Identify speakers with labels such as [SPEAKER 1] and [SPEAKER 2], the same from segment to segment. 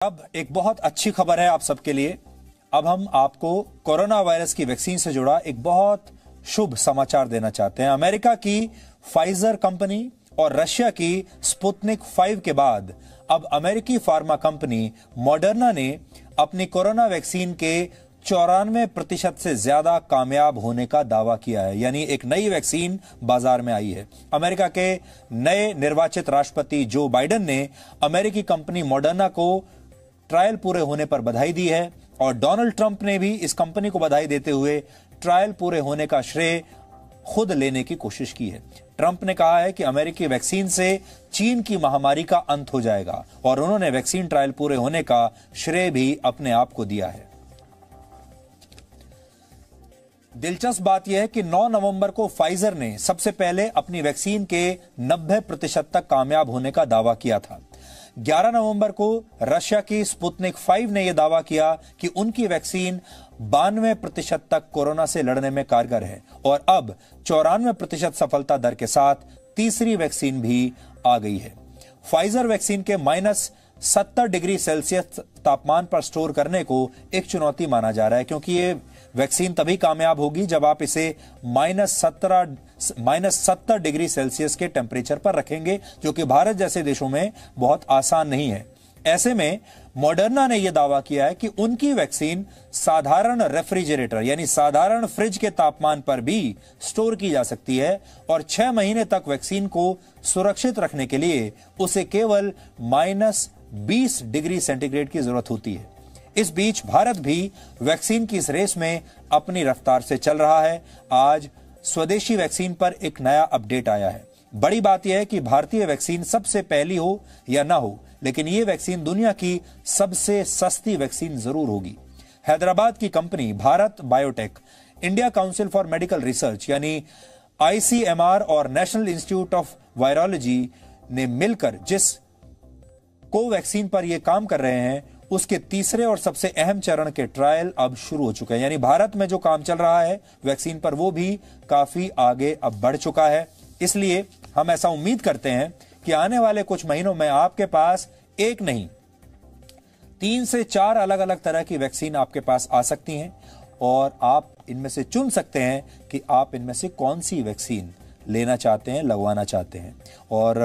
[SPEAKER 1] अब एक बहुत अच्छी खबर है आप सबके लिए। अब हम आपको कोरोना वायरस की वैक्सीन से जुड़ा एक बहुत शुभ समाचार देना चाहते हैं। अमेरिका की फाइजर कंपनी और रशिया की स्पुतनिक 5 के बाद अब अमेरिकी फार्मा कंपनी मॉडर्ना ने अपनी कोरोना वैक्सीन के 94% से ज्यादा कामयाब होने का दावा किया है। यानी एक नई वैक्सीन बाजार में आई है। अमेरिका के नए निर्वाचित राष्ट्रपति जो बाइडेन ने अमेरिकी कंपनी मॉडर्ना को ट्रायल पूरे होने पर बधाई दी है और डोनाल्ड ट्रंप ने भी इस कंपनी को बधाई देते हुए ट्रायल पूरे होने का श्रेय खुद लेने की कोशिश की है। ट्रंप ने कहा है कि अमेरिकी वैक्सीन से चीन की महामारी का अंत हो जाएगा और उन्होंने वैक्सीन ट्रायल पूरे होने का श्रेय भी अपने आप को दिया है। दिलचस्प बात यह है कि 9 नवंबर को फाइजर ने सबसे पहले अपनी वैक्सीन के 90% तक कामयाब होने का दावा किया था। 11 नवंबर को रशिया की स्पुतनिक 5 ने यह दावा किया कि उनकी वैक्सीन 92% तक कोरोना से लड़ने में कारगर है और अब 94% सफलता दर के साथ तीसरी वैक्सीन भी आ गई है। फाइजर वैक्सीन के -70 डिग्री सेल्सियस तापमान पर स्टोर करने को एक चुनौती माना जा रहा है, क्योंकि ये वैक्सीन तभी कामयाब होगी जब आप इसे -70 डिग्री सेल्सियस के टेम्परेचर पर रखेंगे, जो कि भारत जैसे देशों में बहुत आसान नहीं है। ऐसे में मॉडर्ना ने यह दावा किया है कि उनकी वैक्सीन साधारण रेफ्रिजरेटर यानी साधारण फ्रिज के तापमान पर भी स्टोर की जा सकती है और 6 महीने तक वैक्सीन को सुरक्षित रखने के लिए उसे केवल -20 डिग्री सेंटीग्रेड की जरूरत होती है। इस बीच भारत भी वैक्सीन की इस रेस में अपनी रफ्तार से चल रहा है। आज स्वदेशी वैक्सीन पर एक नया अपडेट आया है। बड़ी बात यह है कि भारतीय वैक्सीन सबसे पहली हो या ना हो, लेकिन यह वैक्सीन दुनिया की सबसे सस्ती वैक्सीन जरूर होगी। हैदराबाद की company Bharat biotech, India council for medical research यानी ICMR और नेशनल इंस्टीट्यूट ऑफ वायरोलॉजी ने मिलकर जिस कोवैक्सीन पर यह काम कर रहे हैं, उसके तीसरे और सबसे अहम चरण के ट्रायल अब शुरू हो चुके हैं। यानी भारत में जो काम चल रहा है वैक्सीन पर, वो भी काफी आगे अब बढ़ चुका है। इसलिए हम ऐसा उम्मीद करते हैं कि आने वाले कुछ महीनों में आपके पास एक नहीं 3 से 4 अलग अलग तरह की वैक्सीन आपके पास आ सकती हैं और आप इनमें से चुन सकते हैं कि आप इनमें से कौन सी वैक्सीन लेना चाहते हैं, लगवाना चाहते हैं। और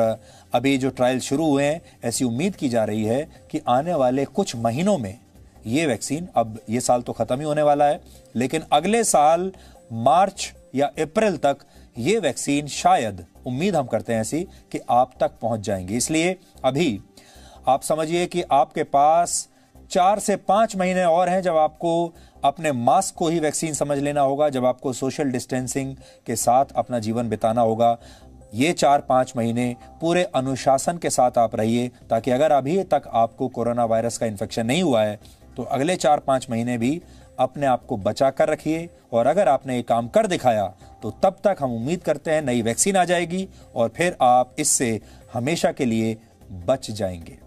[SPEAKER 1] अभी जो ट्रायल शुरू हुए हैं, ऐसी उम्मीद की जा रही है कि आने वाले कुछ महीनों में ये वैक्सीन, अब ये साल तो खत्म ही होने वाला है, लेकिन अगले साल मार्च या अप्रैल तक ये वैक्सीन शायद, उम्मीद हम करते हैं ऐसी, कि आप तक पहुंच जाएंगी। इसलिए अभी आप समझिए कि आपके पास 4 से 5 महीने और हैं जब आपको अपने मास्क को ही वैक्सीन समझ लेना होगा, जब आपको सोशल डिस्टेंसिंग के साथ अपना जीवन बिताना होगा। ये 4-5 महीने पूरे अनुशासन के साथ आप रहिए, ताकि अगर अभी तक आपको कोरोना वायरस का इन्फेक्शन नहीं हुआ है तो अगले 4-5 महीने भी अपने आप को बचा कर रखिए। और अगर आपने ये काम कर दिखाया तो तब तक हम उम्मीद करते हैं नई वैक्सीन आ जाएगी और फिर आप इससे हमेशा के लिए बच जाएंगे।